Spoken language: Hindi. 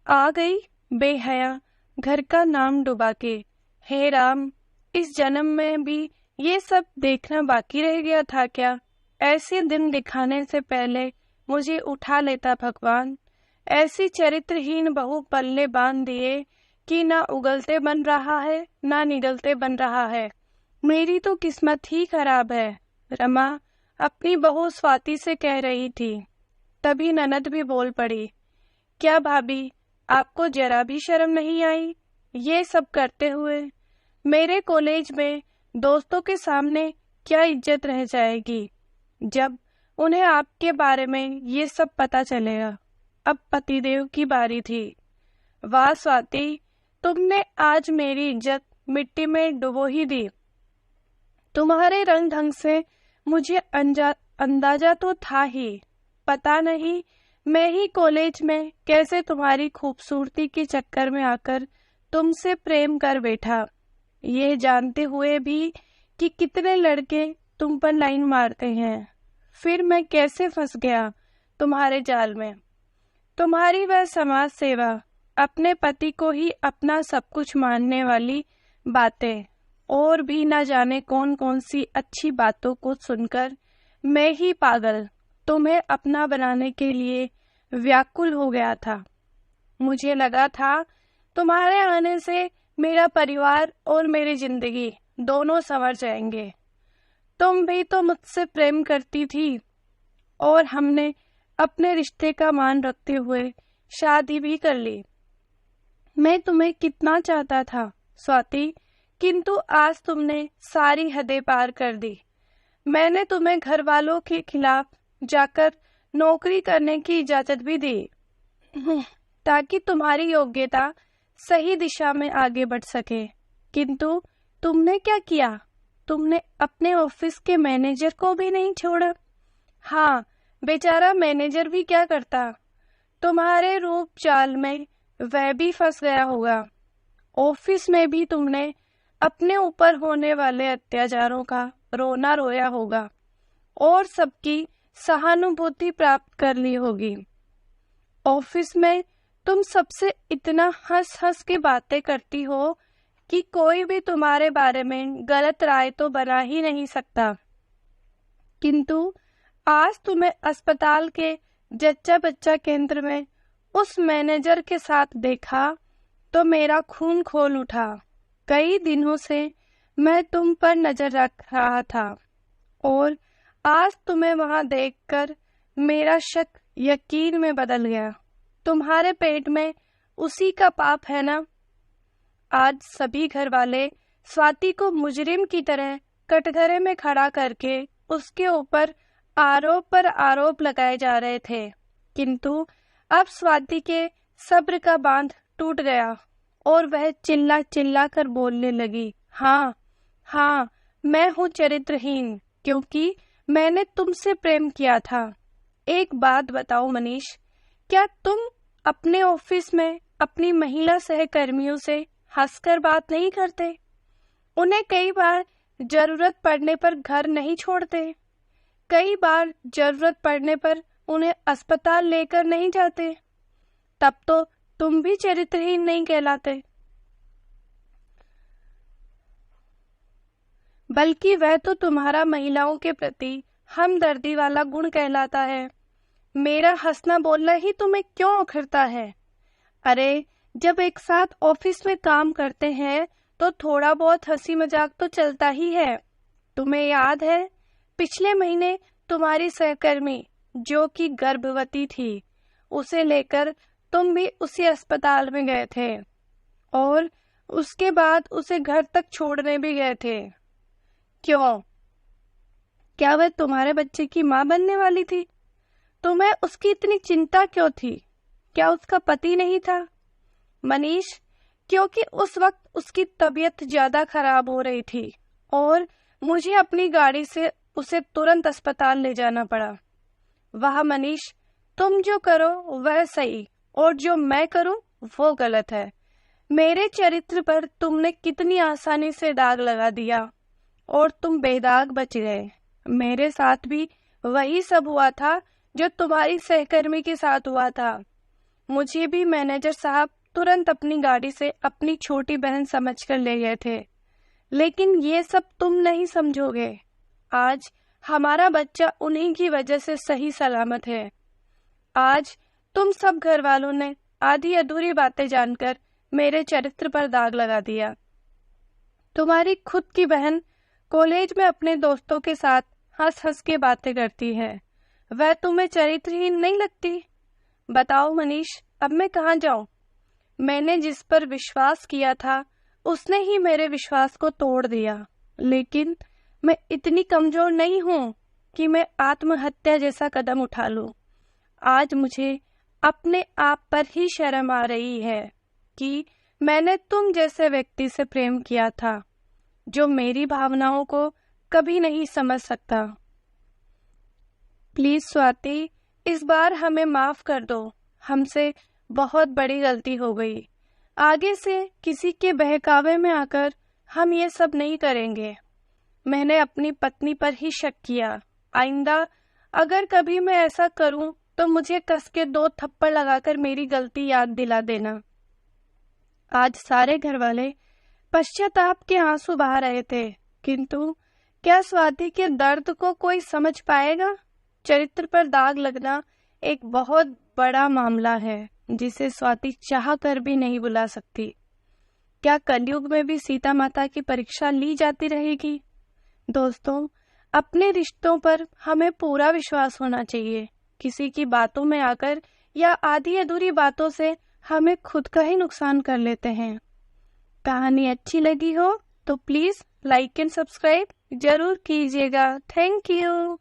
आ गई बेहया घर का नाम डुबा के। हे राम, इस जन्म में भी ये सब देखना बाकी रह गया था क्या? ऐसे दिन दिखाने से पहले मुझे उठा लेता भगवान। ऐसी चरित्रहीन बहू पल्ले बांध दिए कि ना उगलते बन रहा है ना निगलते बन रहा है। मेरी तो किस्मत ही खराब है। रमा अपनी बहू स्वाति से कह रही थी। तभी ननद भी बोल पड़ी। क्या भाभी, आपको जरा भी शर्म नहीं आई ये सब करते हुए? मेरे कॉलेज में दोस्तों के सामने क्या इज्जत रह जाएगी जब उन्हें आपके बारे में ये सब पता चलेगा। अब पतिदेव की बारी थी। वाह स्वाति, तुमने आज मेरी इज्जत मिट्टी में डुबो ही दी। तुम्हारे रंग ढंग से मुझे अंदाजा तो था ही। पता नहीं मैं ही कॉलेज में कैसे तुम्हारी खूबसूरती के चक्कर में आकर तुमसे प्रेम कर बैठा, ये जानते हुए भी कि कितने लड़के तुम पर लाइन मारते हैं। फिर मैं कैसे फंस गया तुम्हारे जाल में। तुम्हारी वह समाज सेवा, अपने पति को ही अपना सब कुछ मानने वाली बातें, और भी ना जाने कौन कौन सी अच्छी बातों को सुनकर मैं ही पागल तुम्हें अपना बनाने के लिए व्याकुल हो गया था। मुझे लगा था तुम्हारे आने से मेरा परिवार और मेरी जिंदगी दोनों संवर जाएंगे। तुम भी तो मुझसे प्रेम करती थी और हमने अपने रिश्ते का मान रखते हुए शादी भी कर ली। मैं तुम्हें कितना चाहता था स्वाति, किंतु आज तुमने सारी हदें पार कर दी। मैंने तुम्हें घर वालों के खिलाफ जाकर नौकरी करने की इजाजत भी दी ताकि तुम्हारी योग्यता सही दिशा में आगे बढ़ सके। किंतु तुमने क्या किया? तुमने अपने ऑफिस के मैनेजर को भी नहीं छोड़ा। हाँ, बेचारा मैनेजर भी क्या करता, तुम्हारे रूप चाल में वह भी फंस गया होगा। ऑफिस में भी तुमने अपने ऊपर होने वाले अत्याचारों का रोना रोया होगा और सबकी सहानुभूति प्राप्त कर ली होगी। ऑफिस में तुम सबसे इतना हंस हंस के बातें करती हो कि कोई भी तुम्हारे बारे में गलत राय तो बना ही नहीं सकता। किंतु आज तुम्हें अस्पताल के जच्चा बच्चा केंद्र में उस मैनेजर के साथ देखा तो मेरा खून खोल उठा। कई दिनों से मैं तुम पर नजर रख रहा था और आज तुम्हें वहां देखकर मेरा शक यकीन में बदल गया। तुम्हारे पेट में उसी का पाप है ना? आज सभी घर वाले स्वाति को मुजरिम की तरह कटघरे में खड़ा करके उसके ऊपर आरोप पर आरोप लगाए जा रहे थे, किंतु अब स्वाति के सब्र का बांध टूट गया और वह चिल्ला चिल्ला कर बोलने लगी। हाँ हाँ, मैं हूँ चरित्रहीन क्योंकि मैंने तुमसे प्रेम किया था। एक बात बताओ मनीष, क्या तुम अपने ऑफिस में अपनी महिला सहकर्मियों से हंसकर बात नहीं करते? उन्हें कई बार जरूरत पड़ने पर घर नहीं छोड़ते? कई बार जरूरत पड़ने पर उन्हें अस्पताल लेकर नहीं जाते? तब तो तुम भी चरित्रहीन नहीं कहलाते, बल्कि वह तो तुम्हारा महिलाओं के प्रति हमदर्दी वाला गुण कहलाता है। मेरा हंसना बोलना ही तुम्हें क्यों उखरता है? अरे, जब एक साथ ऑफिस में काम करते हैं तो थोड़ा बहुत हंसी मजाक तो चलता ही है। तुम्हें याद है पिछले महीने तुम्हारी सहकर्मी जो कि गर्भवती थी, उसे लेकर तुम भी उसी अस्पताल में गए थे और उसके बाद उसे घर तक छोड़ने भी गए थे। क्यों? क्या वह तुम्हारे बच्चे की माँ बनने वाली थी? तुम्हें उसकी इतनी चिंता क्यों थी? क्या उसका पति नहीं था? मनीष, क्योंकि उस वक्त उसकी तबीयत ज्यादा खराब हो रही थी और मुझे अपनी गाड़ी से उसे तुरंत अस्पताल ले जाना पड़ा। वाह मनीष, तुम जो करो वह सही और जो मैं करूं वो गलत है। मेरे चरित्र पर तुमने कितनी आसानी से दाग लगा दिया और तुम बेदाग बच गए। मेरे साथ भी वही सब हुआ था जो तुम्हारी सहकर्मी के साथ हुआ था। मुझे भी मैनेजर साहब तुरंत अपनी गाड़ी से अपनी छोटी बहन समझकर ले गए थे। लेकिन ये सब तुम नहीं समझोगे। आज हमारा बच्चा उन्हीं की वजह से सही सलामत है। आज तुम सब घर वालों ने आधी अधूरी बातें जानकर मेरे चरित्र पर दाग लगा दिया। तुम्हारी खुद की बहन कॉलेज में अपने दोस्तों के साथ हंस हंस के बातें करती है, वह तुम्हें चरित्रहीन नहीं लगती? बताओ मनीष, अब मैं कहाँ जाऊं? मैंने जिस पर विश्वास किया था उसने ही मेरे विश्वास को तोड़ दिया। लेकिन मैं इतनी कमजोर नहीं हूं कि मैं आत्महत्या जैसा कदम उठा लूं। आज मुझे अपने आप पर ही शर्म आ रही है कि मैंने तुम जैसे व्यक्ति से प्रेम किया था जो मेरी भावनाओं को कभी नहीं समझ सकता। प्लीज स्वाति, इस बार हमें माफ कर दो। हमसे बहुत बड़ी गलती हो गई। आगे से किसी के बहकावे में आकर हम ये सब नहीं करेंगे। मैंने अपनी पत्नी पर ही शक किया। आइंदा अगर कभी मैं ऐसा करूं तो मुझे कस के 2 थप्पड़ लगाकर मेरी गलती याद दिला देना। आज सारे घर वाले पश्चाताप के आंसू बहा रहे थे, किंतु क्या स्वाति के दर्द को कोई समझ पाएगा? चरित्र पर दाग लगना एक बहुत बड़ा मामला है जिसे स्वाति चाह कर भी नहीं बुला सकती। क्या कलयुग में भी सीता माता की परीक्षा ली जाती रहेगी? दोस्तों, अपने रिश्तों पर हमें पूरा विश्वास होना चाहिए। किसी की बातों में आकर या आधी अधूरी बातों से हमें खुद का ही नुकसान कर लेते हैं। कहानी अच्छी लगी हो तो प्लीज लाइक एंड सब्सक्राइब जरूर कीजिएगा। Thank you.